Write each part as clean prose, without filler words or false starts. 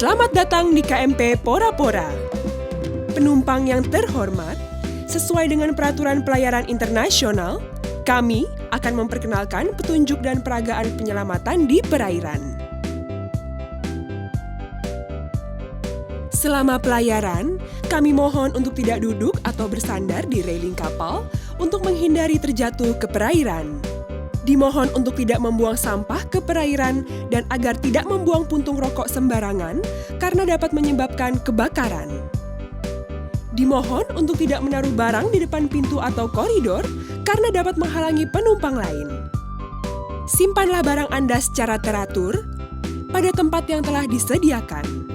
Selamat datang di KMP Pora-Pora. Penumpang yang terhormat, sesuai dengan peraturan pelayaran internasional, kami akan memperkenalkan petunjuk dan peragaan penyelamatan di perairan. Selama pelayaran, kami mohon untuk tidak duduk atau bersandar di railing kapal untuk menghindari terjatuh ke perairan. Dimohon untuk tidak membuang sampah ke perairan dan agar tidak membuang puntung rokok sembarangan karena dapat menyebabkan kebakaran. Dimohon untuk tidak menaruh barang di depan pintu atau koridor karena dapat menghalangi penumpang lain. Simpanlah barang Anda secara teratur pada tempat yang telah disediakan.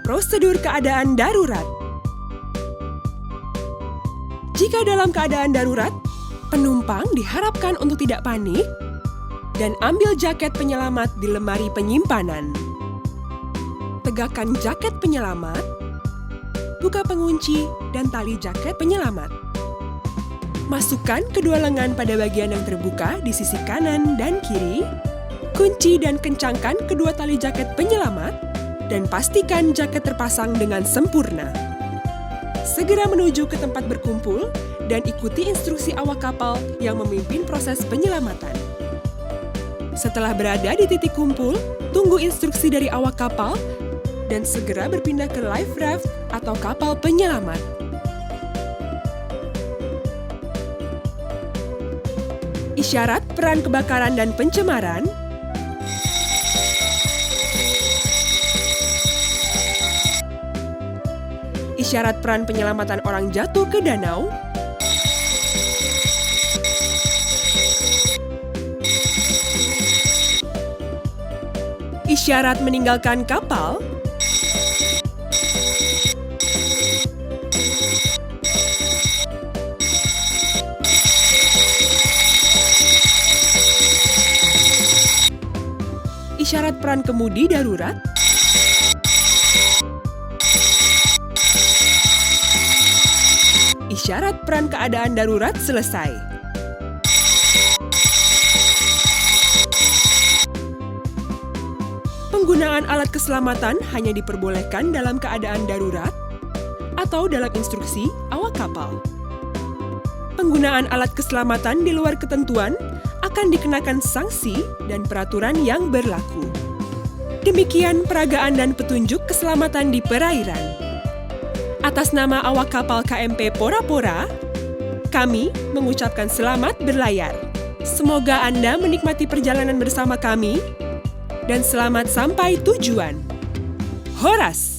Prosedur keadaan darurat. Jika dalam keadaan darurat, penumpang diharapkan untuk tidak panik dan ambil jaket penyelamat di lemari penyimpanan. Tegakkan jaket penyelamat, buka pengunci dan tali jaket penyelamat. Masukkan kedua lengan pada bagian yang terbuka di sisi kanan dan kiri, kunci dan kencangkan kedua tali jaket penyelamat, dan pastikan jaket terpasang dengan sempurna. Segera menuju ke tempat berkumpul dan ikuti instruksi awak kapal yang memimpin proses penyelamatan. Setelah berada di titik kumpul, tunggu instruksi dari awak kapal dan segera berpindah ke life raft atau kapal penyelamat. Isyarat peran kebakaran dan pencemaran. Isyarat peran penyelamatan orang jatuh ke danau. Isyarat meninggalkan kapal. Isyarat peran kemudi darurat. Isyarat peran keadaan darurat selesai. Penggunaan alat keselamatan hanya diperbolehkan dalam keadaan darurat atau dalam instruksi awak kapal. Penggunaan alat keselamatan di luar ketentuan akan dikenakan sanksi dan peraturan yang berlaku. Demikian peragaan dan petunjuk keselamatan di perairan. Atas nama awak kapal KMP Pora-Pora, kami mengucapkan selamat berlayar. Semoga Anda menikmati perjalanan bersama kami dan selamat sampai tujuan. Horas!